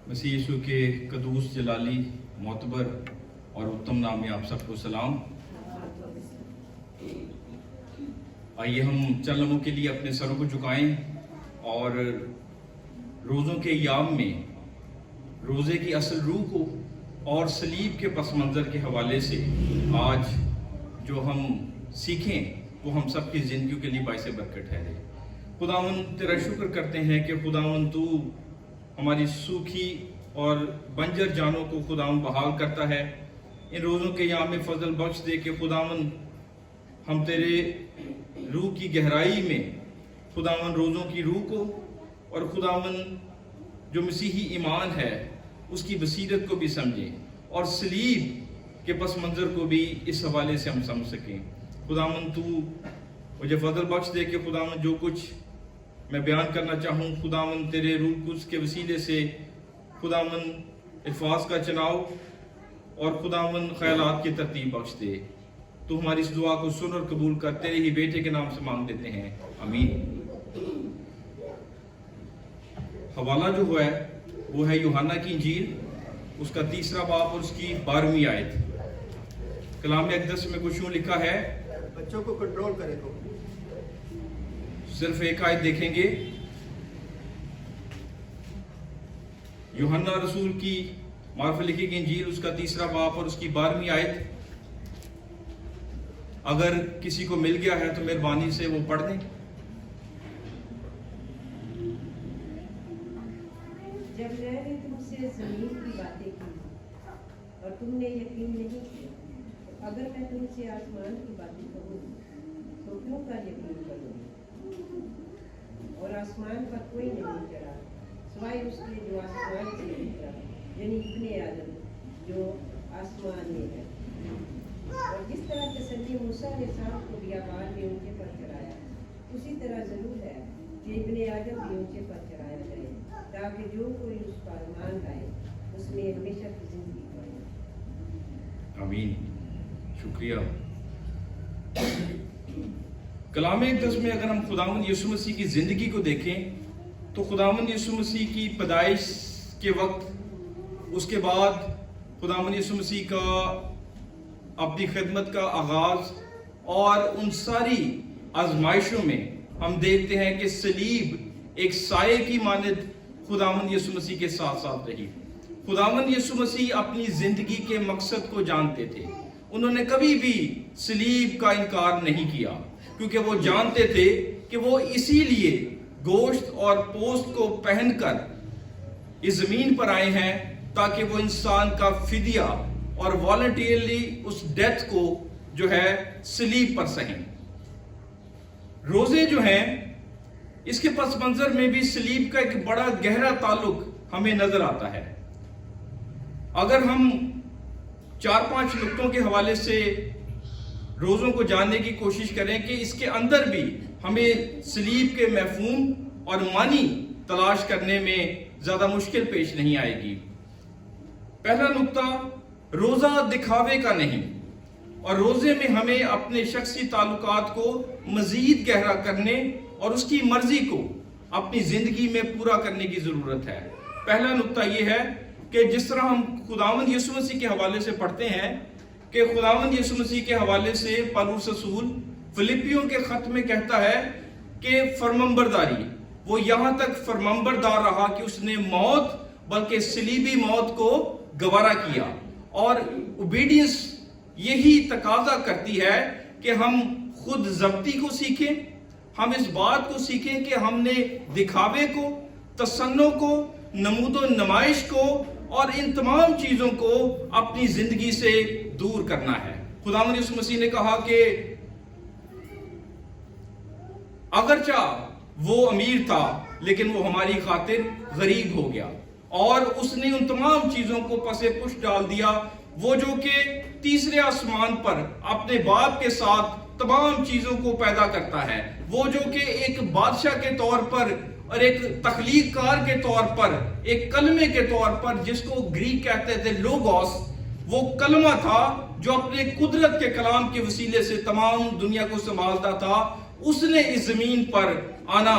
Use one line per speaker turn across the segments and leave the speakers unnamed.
मसीह यीशु के कदूस जलाली मोतबर और उत्तम नाम में आप सबको सलाम। आइए हम चंद लम्हों के लिए अपने सरों को झुकाएं और रोज़ों के याम में रोज़े की असल रूह को और सलीब के पस मंज़र के हवाले से आज जो हम सीखें वो हम सब की ज़िंदगी के लिए बाइस बरकत ठहरे। खुदावन तेरा शुक्र करते हैं कि खुदावन तू हमारी सूखी और बंजर जानों को खुदावन बहाल करता है। इन रोज़ों के याम में फजल बख्श दे के खुदावन हम तेरे रूह की गहराई में खुदावन रोज़ों की रूह को और खुदावन जो मसीही ईमान है उसकी बसीरत को भी समझें और सलीब के पस मंज़र को भी इस हवाले से हम समझ सकें। खुदावन तू मुझे फजल बख्श दे के खुदावन जो कुछ मैं बयान करना चाहूँ खुदावन तेरे रूह कुछ के वसीले से खुदावन अल्फाज का चुनाव और खुदावन ख्यालात की तरतीब बख्श दे। तो हमारी इस दुआ को सुन और कबूल कर तेरे ही बेटे के नाम से मांग देते हैं, आमीन। हवाला जो है वो है यूहन्ना की इंजील, उसका 3 बाब और उसकी 12वीं आयत। कलाम अक़दस में कुछ यूं लिखा है,
बच्चों को कंट्रोल करे तो
सिर्फ एक आयत देखेंगे। यूहन्ना रसूल की मार्फत लिखी गई इंजील, उसका 3 बाब और उसकी 12वीं आयत। अगर किसी को मिल गया है तो मेहरबानी से वो पढ़ दें।
जब मैंने तुमसे जमीन की बातें की और तुमने यकीन नहीं किया, तो अगर मैं तुमसे आसमान की बातें कहूँ तो क्यों का यकीन करोगे? और आसमान पर कोई नहीं चढ़ा सिवाय उसके जो आसमान से उतरा, यानी इब्ने आदम जो आसमान में है। और जिस तरह तसल्ली मूसा ने सांप को बियाबान में ऊंचे पर चढ़ाया, उसी तरह जरूर है कि इब्ने आदम भी ऊंचे पर चढ़ाया जाए, ताकि जो कोई उस पर ईमान लाए उसमें हमेशा की जिंदगी पाए।
आमीन, शुक्रिया। कलाम अक़दस में अगर हम खुदावंद यीशु मसीह की ज़िंदगी को देखें तो खुदावंद यीशु मसीह की पैदाइश के वक्त, उसके बाद खुदावंद यीशु मसीह का अपनी खिदमत का आगाज़ और उन सारी आजमाइशों में हम देखते हैं कि सलीब एक साये की मानद खुदावंद यीशु मसीह के साथ साथ रही। खुदावंद यीशु मसीह अपनी ज़िंदगी के मकसद को जानते थे। उन्होंने कभी भी सलीब का इनकार नहीं किया, क्योंकि वो जानते थे कि वो इसीलिए गोश्त और पोस्ट को पहनकर इस ज़मीन पर आए हैं ताकि वो इंसान का फिदिया और वॉलंटियरली उस डेथ को जो है सलीब पर सहें। रोज़े जो हैं इसके पस मंजर में भी सलीब का एक बड़ा गहरा ताल्लुक हमें नजर आता है। अगर हम 4-5 नुक्तों के हवाले से रोज़ों को जानने की कोशिश करें कि इसके अंदर भी हमें सलीब के मफ़हूम और मानी तलाश करने में ज़्यादा मुश्किल पेश नहीं आएगी। पहला नुक्ता, रोज़ा दिखावे का नहीं, और रोज़े में हमें अपने शख्सी ताल्लुकात को मज़ीद गहरा करने और उसकी मर्जी को अपनी ज़िंदगी में पूरा करने की ज़रूरत है। पहला नुक्ता यह है कि जिस तरह हम खुदावंद यीशु मसीह के हवाले से पढ़ते हैं कि खुदावंद यीशु मसीह के हवाले से पौलुस रसूल फिलिपियों के खत में कहता है कि फरमंबरदारी, वो यहाँ तक फरमंबरदार रहा कि उसने मौत बल्कि सलीबी मौत को गवारा किया। और ओबीडियंस यही तकाजा करती है कि हम खुद जब्ती को सीखें, हम इस बात को सीखें कि हमने दिखावे को, तसन्नो को, नमूदो नुमाइश को और इन तमाम चीज़ों को अपनी ज़िंदगी से दूर करना है। खुदावंद यीशु मसीह ने कहा कि अगरचा वो अमीर था लेकिन वो हमारी खातिर गरीब हो गया, और उसने उन तमाम चीज़ों को पसे पुश डाल दिया। वो जो कि तीसरे आसमान पर अपने बाप के साथ तमाम चीज़ों को पैदा करता है, वो जो कि एक बादशाह के तौर पर और एक तख्लीक कार के तौर पर, एक कलमे के तौर पर, जिसको ग्रीक कहते थे लोगोस, वो कलमा था जो अपने कुदरत के कलाम के वसीले से तमाम दुनिया को संभालता था। उसने इस जमीन पर आना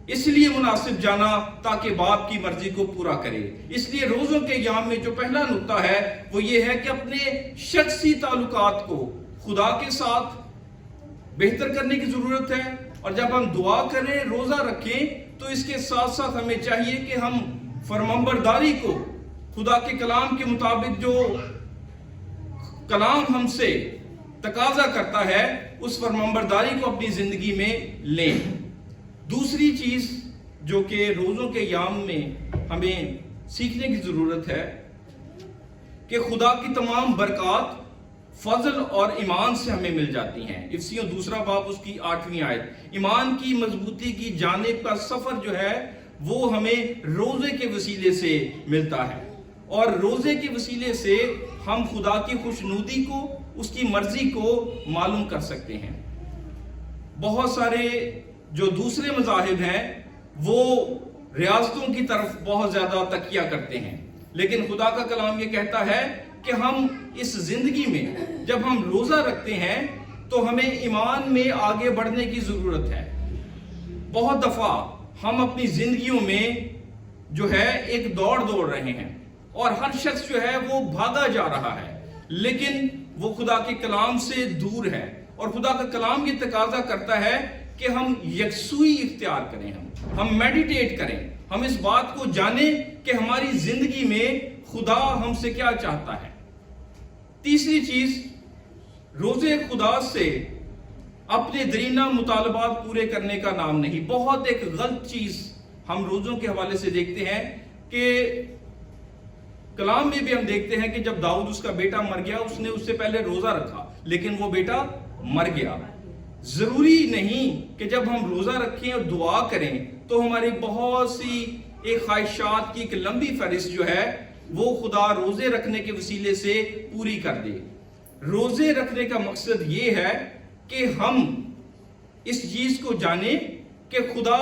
اس لیے مناسب جانا تاکہ باپ کی مرضی کو پورا کرے۔ اس لیے روزوں کے ایام میں جو پہلا نقطہ ہے وہ یہ ہے کہ اپنے شخصی تعلقات کو خدا کے ساتھ بہتر کرنے کی ضرورت ہے، اور جب ہم دعا کریں، روزہ رکھیں، تو اس کے ساتھ ساتھ ہمیں چاہیے کہ ہم فرمانبرداری کو خدا کے کلام کے مطابق جو کلام ہم سے تقاضا کرتا ہے اس فرمانبرداری کو اپنی زندگی میں لیں۔ دوسری چیز جو کہ روزوں کے ایام میں ہمیں سیکھنے کی ضرورت ہے کہ خدا کی تمام برکات فضل اور ایمان سے ہمیں مل جاتی ہیں۔ افسیوں 2 باب اس کی 8ویں آیت، ایمان کی مضبوطی کی جانب کا سفر جو ہے وہ ہمیں روزے کے وسیلے سے ملتا ہے، اور روزے کے وسیلے سے ہم خدا کی خوشنودی کو، اس کی مرضی کو معلوم کر سکتے ہیں۔ بہت سارے جو دوسرے مذاہب ہیں وہ ریاستوں کی طرف بہت زیادہ تکیہ کرتے ہیں، لیکن خدا کا کلام یہ کہتا ہے کہ ہم اس زندگی میں جب ہم روزہ رکھتے ہیں تو ہمیں ایمان میں آگے بڑھنے کی ضرورت ہے۔ بہت دفعہ ہم اپنی زندگیوں میں جو ہے ایک دوڑ رہے ہیں، اور ہر شخص جو ہے وہ بھاگا جا رہا ہے، لیکن وہ خدا کے کلام سے دور ہے، اور خدا کا کلام یہ تقاضا کرتا ہے کہ ہم یکسوئی اختیار کریں، ہم میڈیٹیٹ کریں، ہم اس بات کو جانیں کہ ہماری زندگی میں خدا ہم سے کیا چاہتا ہے۔ تیسری چیز، روزے خدا سے اپنے درینہ مطالبات پورے کرنے کا نام نہیں۔ بہت ایک غلط چیز ہم روزوں کے حوالے سے دیکھتے ہیں کہ کلام میں بھی ہم دیکھتے ہیں کہ جب داؤد اس کا بیٹا مر گیا، اس نے اس سے پہلے روزہ رکھا، لیکن وہ بیٹا مر گیا۔ ضروری نہیں کہ جب ہم روزہ رکھیں اور دعا کریں تو ہماری بہت سی ایک خواہشات کی ایک لمبی فہرست جو ہے وہ خدا روزے رکھنے کے وسیلے سے پوری کر دے۔ روزے رکھنے کا مقصد یہ ہے کہ ہم اس چیز کو جانیں کہ خدا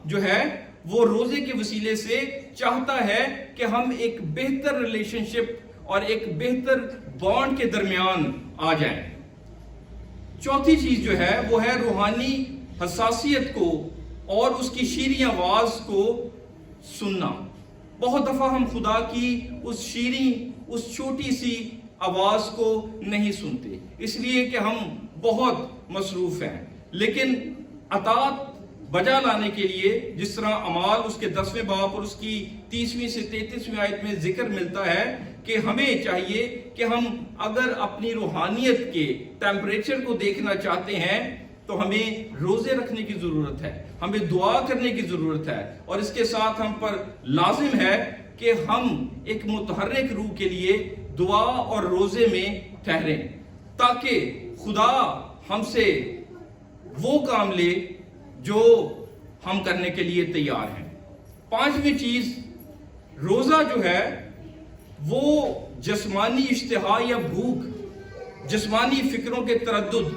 جو ہے وہ روزے کے وسیلے سے چاہتا ہے کہ ہم ایک بہتر ریلیشن شپ اور ایک بہتر بانڈ کے درمیان آ جائیں۔ چوتھی چیز جو ہے وہ ہے روحانی حساسیت کو اور اس کی شیریں آواز کو سننا۔ بہت دفعہ ہم خدا کی اس شیریں، اس چھوٹی سی آواز کو نہیں سنتے، اس لیے کہ ہم بہت مصروف ہیں۔ لیکن اطاعت بجا لانے کے لیے جس طرح اعمال اس کے 10ویں باب اور اس کی 30ویں سے 33ویں آیت میں ذکر ملتا ہے کہ ہمیں چاہیے کہ ہم اگر اپنی روحانیت کے ٹیمپریچر کو دیکھنا چاہتے ہیں تو ہمیں روزے رکھنے کی ضرورت ہے، ہمیں دعا کرنے کی ضرورت ہے، اور اس کے ساتھ ہم پر لازم ہے کہ ہم ایک متحرک روح کے لیے دعا اور روزے میں ٹھہریں تاکہ خدا ہم سے وہ کام لے جو ہم کرنے کے لیے تیار ہیں۔ 5ویں چیز، روزہ جو ہے وہ جسمانی اشتہا یا بھوک، جسمانی فکروں کے تردد،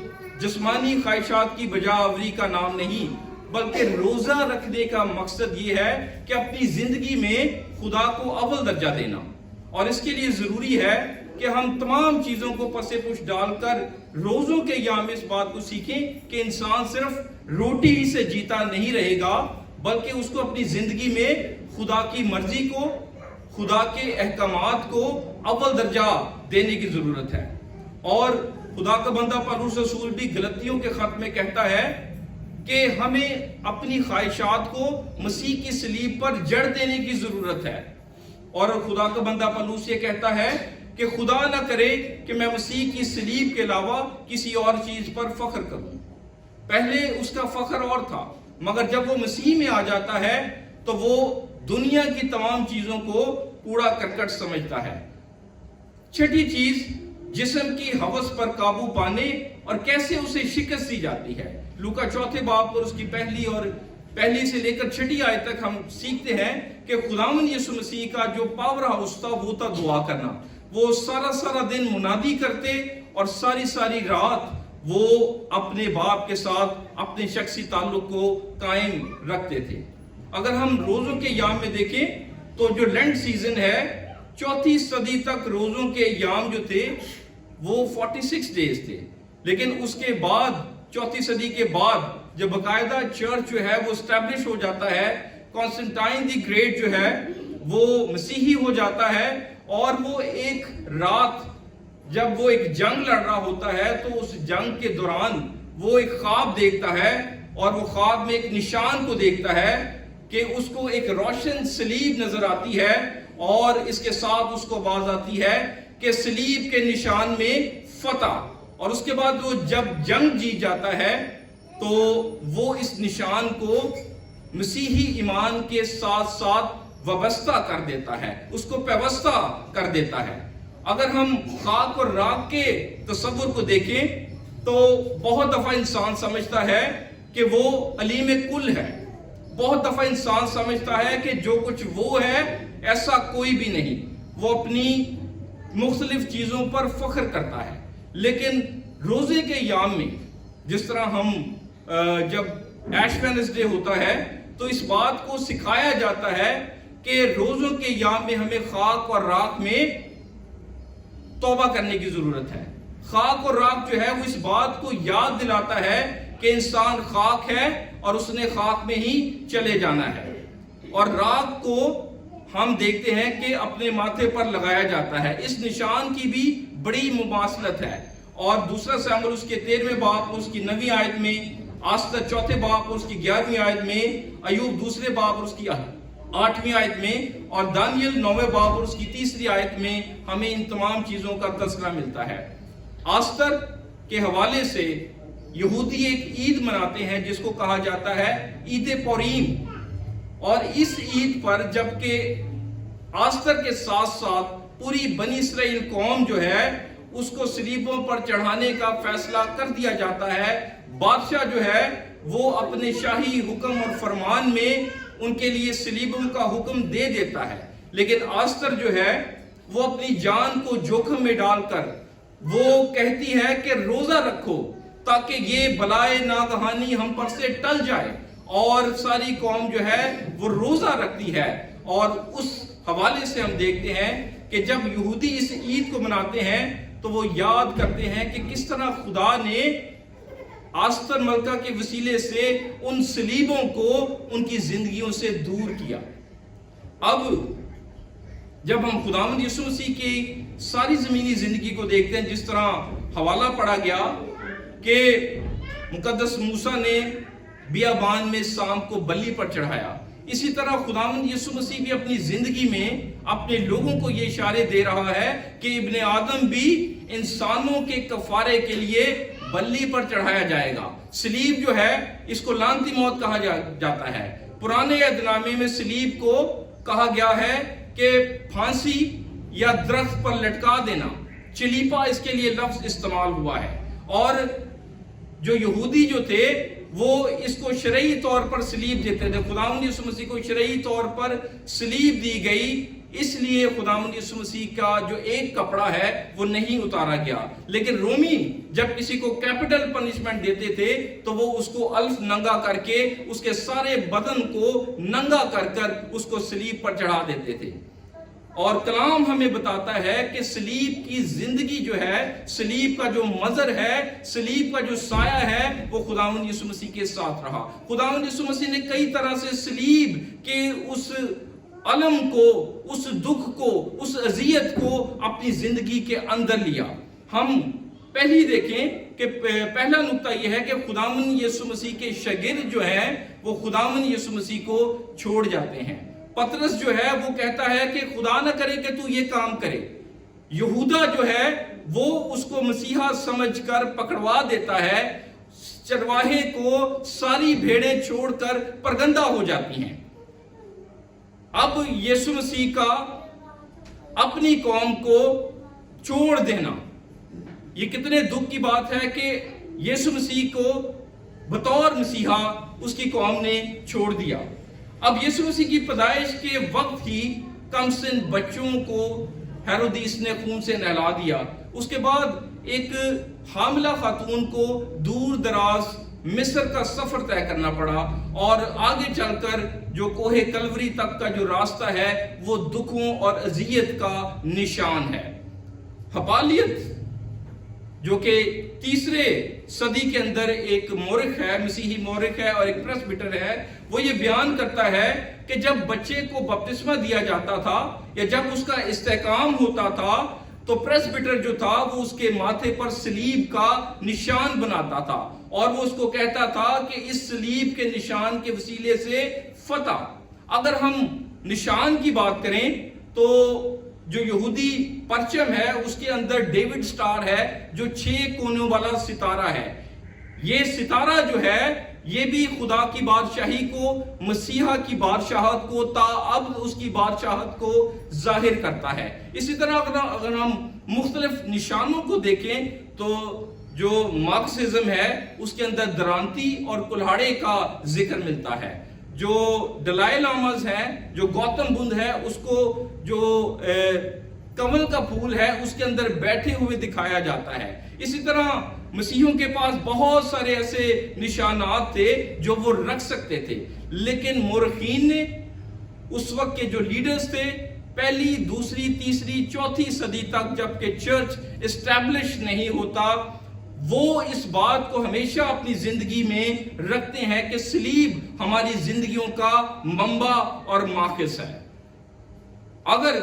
جسمانی خواہشات کی بجا آوری کا نام نہیں، بلکہ روزہ رکھنے کا مقصد یہ ہے کہ اپنی زندگی میں خدا کو اول درجہ دینا، اور اس کے لیے ضروری ہے کہ ہم تمام چیزوں کو پس پش ڈال کر روزوں کے ایام اس بات کو سیکھیں کہ انسان صرف روٹی ہی سے جیتا نہیں رہے گا، بلکہ اس کو اپنی زندگی میں خدا کی مرضی کو، خدا کے احکامات کو اول درجہ دینے کی ضرورت ہے۔ اور خدا کا بندہ پولس رسول بھی غلطیوں کے خط میں کہتا ہے کہ ہمیں اپنی خواہشات کو مسیح کی صلیب پر جڑ دینے کی ضرورت ہے، اور خدا کا بندہ پولس یہ کہتا ہے کہ خدا نہ کرے کہ میں مسیح کی صلیب کے علاوہ کسی اور چیز پر فخر کروں۔ پہلے اس کا فخر اور تھا، مگر جب وہ مسیح میں آ جاتا ہے تو وہ دنیا کی تمام چیزوں کو کوڑا کرکٹ سمجھتا ہے۔ چھٹی چیز، جسم کی ہوس پر قابو پانے اور کیسے اسے شکست دی جاتی ہے۔ لوکا 4 باب پر اس کی پہلی سے لے کر 6 آیت تک ہم سیکھتے ہیں کہ خداوند یسوع مسیح کا جو پاور ہاؤس تھا وہ تھا دعا کرنا۔ وہ سارا دن منادی کرتے اور ساری رات وہ اپنے باپ کے ساتھ اپنے شخصی تعلق کو قائم رکھتے تھے۔ اگر ہم روزوں کے ایام میں دیکھیں تو جو لینٹ سیزن ہے، 4 صدی تک روزوں کے ایام جو تھے وہ 46 ڈیز تھے، لیکن اس کے بعد 4 صدی کے بعد जब बाकायदा चर्च जो है वो स्टैब्लिश हो जाता है, कॉन्स्टेंटाइन द ग्रेट जो है वो मसीही हो जाता है, और वो एक रात जब वो एक जंग लड़ रहा होता है तो उस जंग के दौरान वो एक ख्वाब देखता है, और वो ख्वाब में एक निशान को देखता है कि उसको एक रोशन सलीब नजर आती है, और इसके साथ उसको आवाज आती है कि सलीब के निशान में फतह। और उसके बाद वो जब जंग जीत जाता है तो वो इस निशान को मसीही ईमान के साथ साथ वाबस्ता कर देता है, उसको पेवस्ता कर देता है। अगर हम खाक और राख के तस्वुर को देखें तो बहुत दफा इंसान समझता है कि वो अलीम कुल है, बहुत दफा इंसान समझता है कि जो कुछ वो है ऐसा कोई भी नहीं, वो अपनी मुख्तलिफ चीजों पर फख्र करता है। लेकिन रोजे के याम में जिस तरह हम जब ऐश वेडनेसडे होता है तो इस बात को सिखाया जाता है कि रोजों के याम में हमें खाक और राख में तौबा करने की जरूरत है। खाक और राख जो है वो इस बात को याद दिलाता है कि इंसान खाक है और उसने खाक में ही चले जाना है, और राख को हम देखते हैं कि अपने माथे पर लगाया जाता है। इस निशान की भी बड़ी मुमासलत है। और दूसरा सैमुएल उसके 13वें बाब उसकी 9वीं आयत में, आस्तर 4थे बाब उसकी 11वीं आयत में, अयूब 2रे बाब उसकी 8वीं आयत में, और दानियल 9वें बाब उसकी 3री आयत में हमें इन तमाम चीजों का तज़किरा मिलता है। आस्तर के हवाले से यहूदी एक ईद मनाते हैं जिसको कहा जाता है ईद पुरीम, और इस ईद पर जबकि आस्तर के साथ साथ पूरी बनी इस्राएल कौम जो है उसको सलीबों पर चढ़ाने का फैसला कर दिया जाता है। बादशाह जो है वो अपने शाही हुक्म और फरमान में उनके लिए सलीबों का हुक्म दे देता है, लेकिन आस्तर जो है वो अपनी जान को जोखिम में डालकर वो कहती है कि रोजा रखो ताकि ये बलाए नागहानी हम पर से टल जाए, और सारी कौम जो है वो रोजा रखती है। और उस हवाले से हम देखते हैं कि जब यहूदी इस ईद को मनाते हैं तो वो याद करते हैं कि किस तरह खुदा ने आस्तर मलका के वसीले से उन सलीबों को उनकी जिंदगियों से दूर किया। अब जब हम खुदावंद यीशु मसीह की सारी जमीनी जिंदगी को देखते हैं, जिस तरह हवाला पढ़ा गया कि मुकद्दस मूसा ने बियाबान में शाम को बलि पर चढ़ाया, इसी तरह खुदावंद यीशु मसीह भी अपनी जिंदगी में अपने लोगों को ये इशारे दे रहा है कि इब्ने आदम भी इंसानों के कफारे के लिए बलि पर चढ़ाया जाएगा। सलीब जो है इसको लानती मौत कहा जाता है। पुराने अहदनामे में सलीब को कहा गया है कि फांसी या दरख्त पर लटका देना, चिलीपा इसके लिए लफ्ज इस्तेमाल हुआ है। और जो यहूदी जो थे वो इसको शरई तौर पर सलीब देते थे। खुदावंद यीशु मसीह को शरई तौर पर सलीब दी गई, इसलिए खुदावंद यीशु मसीह का जो एक कपड़ा है वो नहीं उतारा गया। लेकिन रोमी जब किसी को कैपिटल पनिशमेंट देते थे तो वो उसको अल्फ नंगा करके उसके सारे बदन को नंगा कर कर उसको सलीब पर चढ़ा देते थे। और कलाम हमें बताता है कि सलीब की जिंदगी जो है, सलीब का जो मजर है, सलीब का जो साया है वो खुदावंद यीशु मसीह के साथ रहा। खुदावंद यीशु मसीह ने कई तरह से सलीब के उस अलम को, उस दुख को, उस अजियत को अपनी जिंदगी के अंदर लिया। हम पहली देखें कि पहला नुक्ता यह है कि खुदावंद यीशु मसीह के शागिर्द जो हैं वो खुदावंद यीशु मसीह को छोड़ जाते हैं। पतरस जो है वो कहता है कि खुदा न करे कि तू ये काम करे। यहूदा जो है वो उसको मसीहा समझकर पकड़वा देता है। चरवाहे को सारी भेड़ें छोड़कर परगंदा हो जाती हैं। अब यीशु मसीह का अपनी कौम को छोड़ देना, ये कितने दुख की बात है कि यीशु मसीह को बतौर मसीहा उसकी कौम ने छोड़ दिया। अब यीशु मसीह की पैदाइश के वक्त ही कमसिन बच्चों को हेरोदिस ने खून से नहला दिया। उसके बाद एक हामिला खातून को दूर दराज मिस्र का सफर तय करना पड़ा, और आगे चलकर जो कोहे कलवरी तक का जो रास्ता है वो दुखों और अजियत का निशान है। हपालियत जो कि तीसरे सदी के अंदर एक मौरख है, मसीही मौरख है और एक प्रेस्बिटर है, वो ये बयान करता है कि जब बच्चे को बपतिस्मा दिया जाता था या जब उसका इस्तेकाम होता था तो प्रेस्बिटर जो था वो उसके माथे पर सलीब का निशान बनाता था और वो उसको कहता था कि इस सलीब के निशान के वसीले से फतह। अगर हम निशान की बात करें तो जो यहूदी परचम है उसके अंदर डेविड स्टार है जो 6 कोनों वाला सितारा है। ये सितारा जो है ये भी खुदा की बादशाही को, मसीहा की बादशाहत को, ताअब उसकी बादशाहत को जाहिर करता है। इसी तरह अगर हम मुख्तलिफ निशानों को देखें तो जो मार्क्सिज्म है उसके अंदर दरांती और कुल्हाड़े का जिक्र मिलता है। जो दलाई लामाज है, जो गौतम बुद्ध है, उसको जो कमल का फूल है उसके अंदर बैठे हुए दिखाया जाता है। इसी तरह मसीहों के पास बहुत सारे ऐसे निशानात थे जो वो रख सकते थे, लेकिन मोरखीन ने, उस वक्त के जो लीडर्स थे, पहली, दूसरी, तीसरी, चौथी सदी तक जबकि चर्च एस्टैब्लिश नहीं होता, वो इस बात को हमेशा अपनी जिंदगी में रखते हैं कि सलीब हमारी जिंदगियों का मंबा और माखिस है। अगर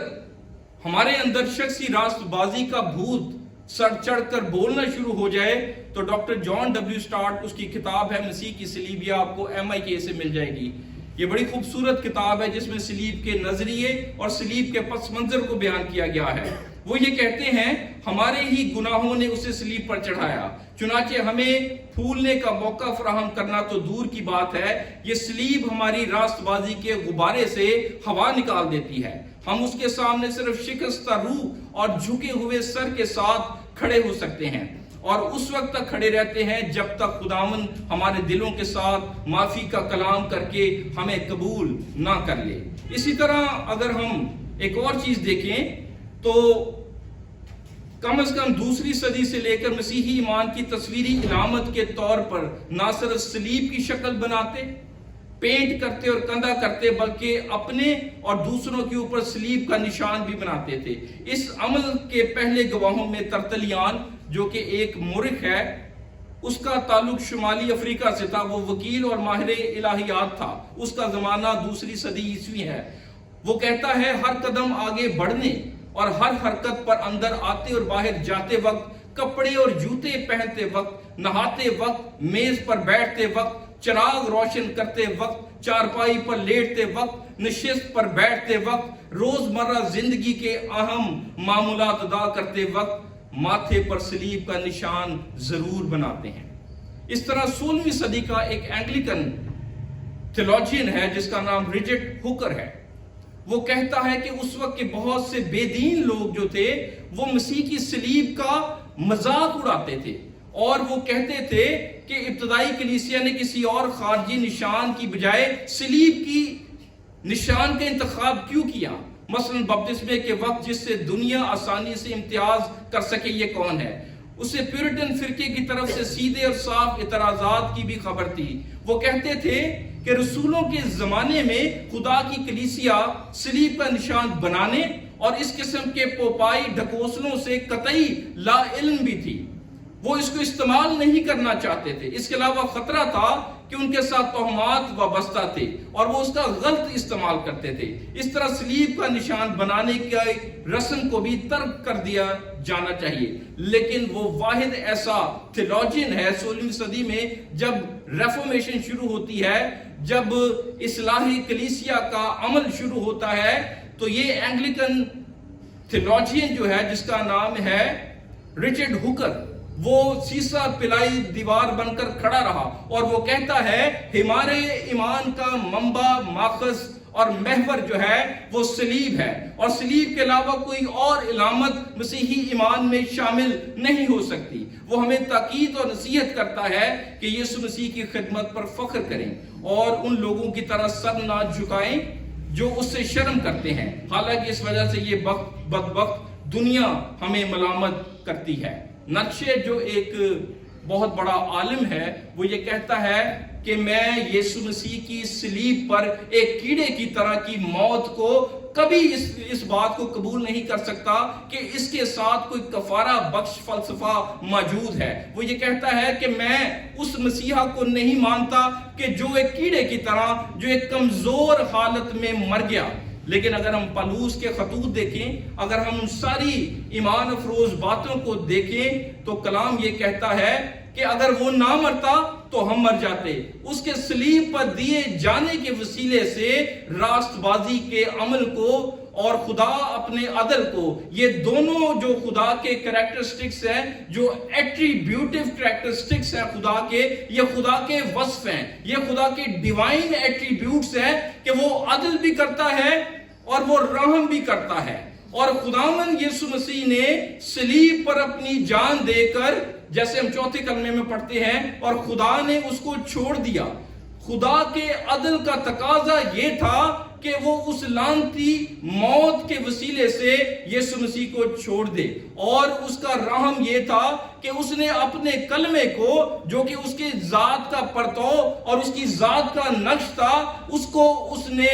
हमारे अंदर शख्सी राष्ट्रबाजी का भूत सर चढ़कर बोलना शुरू हो जाए तो डॉक्टर जॉन डब्ल्यू स्टार्ट, उसकी किताब है मसीह की सलीब, या आपको MIK से मिल जाएगी। ये बड़ी खूबसूरत किताब है जिसमें सलीब के नजरिए और सलीब के पस मंजर को बयान किया गया है। वो ये कहते हैं हमारे ही गुनाहों ने उसे सलीब पर चढ़ाया, चुनाचे हमें फूलने का मौका फराहम करना तो दूर की बात है, ये सलीब हमारी रास्तबाजी के गुब्बारे से हवा निकाल देती है। हम उसके सामने सिर्फ शिकस्ता रूह और झुके हुए सर के साथ खड़े हो सकते हैं और उस वक्त तक खड़े रहते हैं जब तक खुदावन हमारे दिलों के साथ माफी का कलाम करके हमें कबूल ना कर ले। इसी तरह अगर हम एक और चीज देखें तो कम से कम दूसरी सदी से लेकर मसीही ईमान की तस्वीरी इलामत के तौर पर ना सिर्फ सलीब की शक्ल बनाते, पेंट करते और कंधा करते, बल्कि अपने और दूसरों के ऊपर सलीब का निशान भी बनाते थे। इस अमल के पहले गवाहों में तरतलियान, जो कि एक मुरिख है, उसका ताल्लुक शुमाली अफ्रीका से था, वो वकील और माहिर इलाहियात था। उसका जमाना दूसरी सदी ईस्वी है। वो कहता है हर कदम आगे बढ़ने और हर हरकत पर अंदर आते और बाहर जाते वक्त, कपड़े और जूते पहनते वक्त, नहाते वक्त, मेज पर बैठते वक्त, चिराग रोशन करते वक्त, चारपाई पर लेटते वक्त, नशिस्त पर बैठते वक्त, रोजमर्रा जिंदगी के अहम मामूलात अदा करते वक्त माथे पर सलीब का निशान जरूर बनाते हैं। इस तरह 16वीं सदी का एक एंग्लिकन थियोलॉजियन है जिसका नाम रिचर्ड हुकर है। वो कहता है कि उस वक्त के बहुत से बेदीन लोग जो थे वो मसीह की सलीब का मजाक उड़ाते थे और वो कहते थे कि इब्तदाई कलीसिया ने किसी और खारजी निशान की बजाय सलीब की निशान का इंतखाब क्यों किया। मसलन बपतिस्मे के वक्त जिससे दुनिया आसानी से इम्तियाज कर सके ये कौन है। उसे प्यूरिटन फिरके की तरफ से सीधे और साफ इतराजात की भी खबर थी। वो कहते थे कि रसूलों के जमाने में खुदा की कलीसिया सलीब का निशान बनाने और इस किस्म के पोपाई ढकोसलों से कतई ला इल्म भी थी। वो इसको इस्तेमाल नहीं करना चाहते थे। इसके अलावा खतरा था कि उनके साथ तोहमात वाबस्ता थे और वो उसका गलत इस्तेमाल करते थे। इस तरह सलीब का निशान बनाने की रस्म को भी तर्क कर दिया जाना चाहिए। लेकिन वो वाहिद ऐसा थियोलॉजियन है 16वीं सदी में, जब रेफॉर्मेशन शुरू होती है, जब इस्लाही कलीसिया का अमल शुरू होता है, तो ये एंग्लिकन थियोलॉजियन जो है जिसका नाम है रिचर्ड हुकर, वो सीसा पिलाई दीवार बनकर खड़ा रहा और वो कहता है हमारे ईमान का मंबा, माखस और महवर जो है वो सलीब है और सलीब के अलावा कोई और इलामत मसीही ईमान में शामिल नहीं हो सकती। वो हमें ताकीद और नसीहत करता है कि यीशु मसीह की खिदमत पर फख्र करें और उन लोगों की तरह सर ना झुकाएं जो उससे शर्म करते हैं। हालांकि इस वजह से ये बदबख्त दुनिया हमें मलामत करती है। नक्शे जो एक बहुत बड़ा आलिम है वो ये कहता है कि मैं यीशु मसीह की सलीब पर एक कीड़े की तरह की मौत को کبھی اس بات کو قبول نہیں کر سکتا کہ اس کے ساتھ کوئی کفارہ بخش فلسفہ موجود ہے. وہ یہ کہتا ہے کہ میں اس مسیحا کو نہیں مانتا کہ جو ایک کیڑے کی طرح جو ایک کمزور حالت میں مر گیا. لیکن اگر ہم پالوس کے خطوط دیکھیں، اگر ہم ان ساری ایمان افروز باتوں کو دیکھیں تو کلام یہ کہتا ہے کہ اگر وہ نہ مرتا تو ہم مر جاتے. اس کے صلیب پر دیے جانے کے وسیلے سے راست بازی کے عمل کو اور خدا اپنے عدل کو، یہ دونوں جو خدا کے کریکٹرسٹکس ہیں، جو ایٹریبیوٹیو کریکٹرسٹکس ہیں خدا کے، یہ خدا کے وصف ہیں، یہ خدا کے ڈیوائن ایٹریبیوٹس ہیں کہ وہ عدل بھی کرتا ہے اور وہ رحم بھی کرتا ہے. اور خداوند یسوع مسیح نے صلیب پر اپنی جان دے کر، جیسے ہم چوتھے کلمے میں پڑھتے ہیں، اور خدا نے اس کو چھوڑ دیا. خدا کے عدل کا تقاضا یہ تھا کہ وہ اس لعنتی موت کے وسیلے سے یسوع مسیح کو چھوڑ دے، اور اس کا رحم یہ تھا کہ اس نے اپنے کلمے کو، جو کہ اس کی ذات کا پرتو اور اس کی ذات کا نقش تھا، اس کو اس نے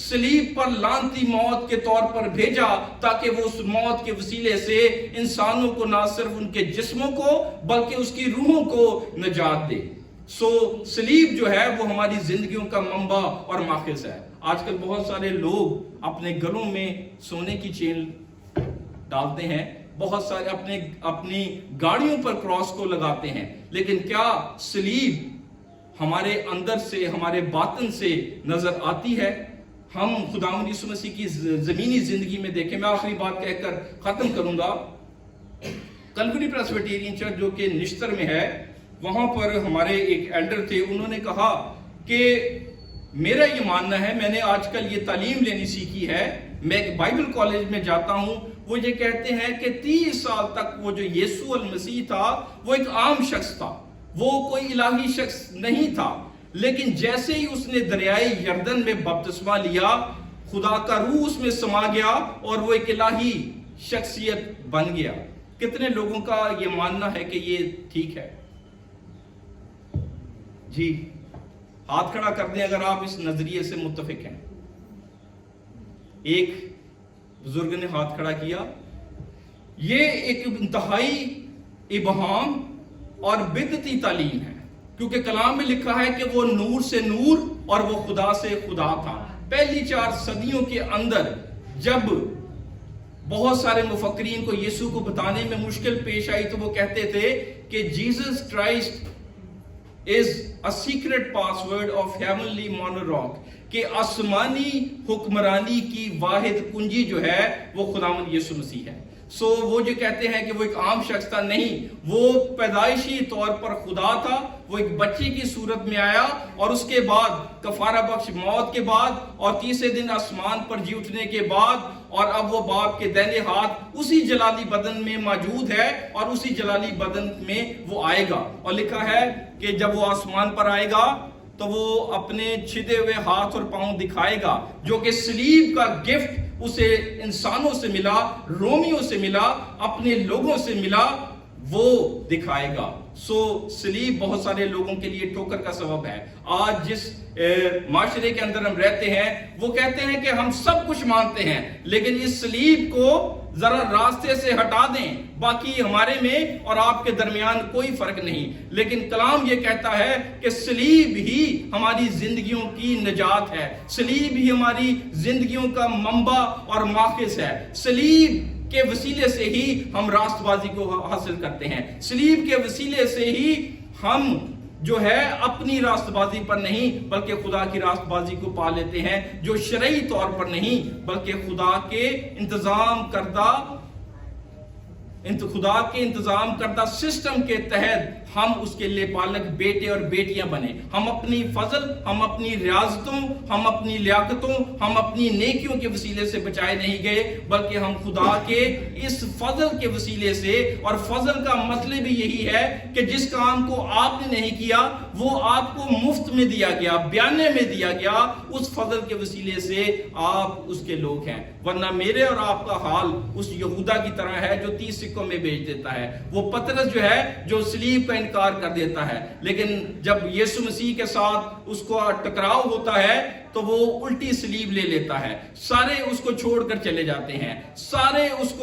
صلیب پر لعنتی موت کے طور پر بھیجا، تاکہ وہ اس موت کے وسیلے سے انسانوں کو نہ صرف ان کے جسموں کو بلکہ اس کی روحوں کو نجات دے. صلیب جو ہے وہ ہماری زندگیوں کا منبع اور ماخذ ہے. آج کل بہت سارے لوگ اپنے گلوں میں سونے کی چین ڈالتے ہیں، بہت سارے اپنی گاڑیوں پر کراس کو لگاتے ہیں، لیکن کیا صلیب ہمارے اندر سے، ہمارے باطن سے نظر آتی ہے؟ ہم خداوند یسوع مسیح کی زمینی زندگی میں دیکھیں. میں آخری بات کہہ کر ختم کروں گا. کلوری پریسبیٹیرین چرچ جو کہ نشتر میں ہے، وہاں پر ہمارے ایک ایلڈر تھے. انہوں نے کہا کہ میرا یہ ماننا ہے، میں نے آج کل یہ تعلیم لینی سیکھی ہے، میں ایک بائبل کالج میں جاتا ہوں. وہ یہ کہتے ہیں کہ 30 سال تک وہ جو یسوع المسیح تھا وہ ایک عام شخص تھا، وہ کوئی الہی شخص نہیں تھا. لیکن جیسے ہی اس نے دریائے یردن میں بپتسمہ لیا، خدا کا روح اس میں سما گیا اور وہ ایک الہی شخصیت بن گیا. کتنے لوگوں کا یہ ماننا ہے کہ یہ ٹھیک ہے؟ جی ہاتھ کھڑا کر دیں اگر آپ اس نظریے سے متفق ہیں. ایک بزرگ نے ہاتھ کھڑا کیا. یہ ایک انتہائی ابہام اور بدعتی تعلیم ہے، کیونکہ کلام میں لکھا ہے کہ وہ نور سے نور اور وہ خدا سے خدا تھا. پہلی 4 صدیوں کے اندر جب بہت سارے مفکرین کو یسوع کو بتانے میں مشکل پیش آئی تو وہ کہتے تھے کہ Jesus Christ is a secret password of heavenly monarch، کہ آسمانی حکمرانی کی واحد کنجی جو ہے وہ خداوند یسوع مسیح ہے. وہ جو کہتے ہیں کہ وہ ایک عام شخص تھا، نہیں، وہ پیدائشی طور پر خدا تھا. وہ ایک بچے کی صورت میں آیا اور اس کے بعد کفارہ بخش موت کے بعد اور تیسرے دن آسمان پر جی اٹھنے کے بعد، اور اب وہ باپ کے دائیں ہاتھ اسی جلالی بدن میں موجود ہے اور اسی جلالی بدن میں وہ آئے گا. اور لکھا ہے کہ جب وہ آسمان پر آئے گا تو وہ اپنے چھدے ہوئے ہاتھ اور پاؤں دکھائے گا، جو کہ صلیب کا گفٹ اسے انسانوں سے ملا، رومیوں سے ملا، اپنے لوگوں سے ملا، وہ دکھائے گا. صلیب بہت سارے لوگوں کے لیے ٹھوکر کا سبب ہے. آج جس معاشرے کے اندر ہم رہتے ہیں وہ کہتے ہیں کہ ہم سب کچھ مانتے ہیں، لیکن اس صلیب کو ذرا راستے سے ہٹا دیں، باقی ہمارے میں اور آپ کے درمیان کوئی فرق نہیں. لیکن کلام یہ کہتا ہے کہ صلیب ہی ہماری زندگیوں کی نجات ہے، صلیب ہی ہماری زندگیوں کا منبع اور ماخذ ہے. صلیب کے وسیلے سے ہی ہم راست بازی کو حاصل کرتے ہیں. صلیب کے وسیلے سے ہی ہم جو ہے اپنی راست بازی پر نہیں بلکہ خدا کی راست بازی کو پا لیتے ہیں، جو شرعی طور پر نہیں بلکہ خدا کے انتظام کردہ سسٹم کے تحت ہم اس کے لئے پالک بیٹے اور بیٹیاں بنے. ہم اپنی فضل، ہم اپنی ریاضتوں، ہم اپنی لیاقتوں، ہم اپنی نیکیوں کے وسیلے سے بچائے نہیں گئے، بلکہ ہم خدا کے اس فضل کے وسیلے سے. اور فضل کا مطلب بھی یہی ہے کہ جس کام کو آپ نے نہیں کیا وہ آپ کو مفت میں دیا گیا، بیانے میں دیا گیا، اس فضل کے وسیلے سے آپ اس کے لوگ ہیں. ورنہ میرے اور آپ کا حال اس یہودا کی طرح ہے جو 30 سکوں میں بیچ دیتا ہے. وہ پترس جو ہے جو صلیب کا انکار کر دیتا ہے، لیکن جب یسوع مسیح کے ساتھ اس کو ٹکراؤ ہوتا ہے تو وہ الٹی سلیب لے لیتا ہے، سارے اس کو چھوڑ کر چلے جاتے ہیں، سارے اس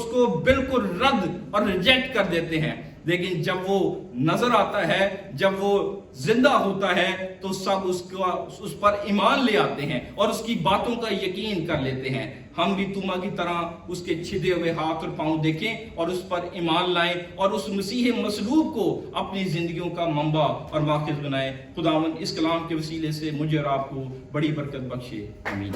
کو بالکل رد اور ریجیکٹ کر دیتے ہیں۔ لیکن جب وہ نظر آتا ہے، جب وہ زندہ ہوتا ہے تو سب اس پر ایمان لے آتے ہیں اور اس کی باتوں کا یقین کر لیتے ہیں۔ ہم بھی توما کی طرح اس کے چھدے ہوئے ہاتھ اور پاؤں دیکھیں اور اس پر ایمان لائیں اور اس مسیح مصلوب کو اپنی زندگیوں کا منبع اور ماخذ بنائیں۔ خداوند اس کلام کے وسیلے سے مجھے اور آپ کو بڑی برکت بخشے، آمین۔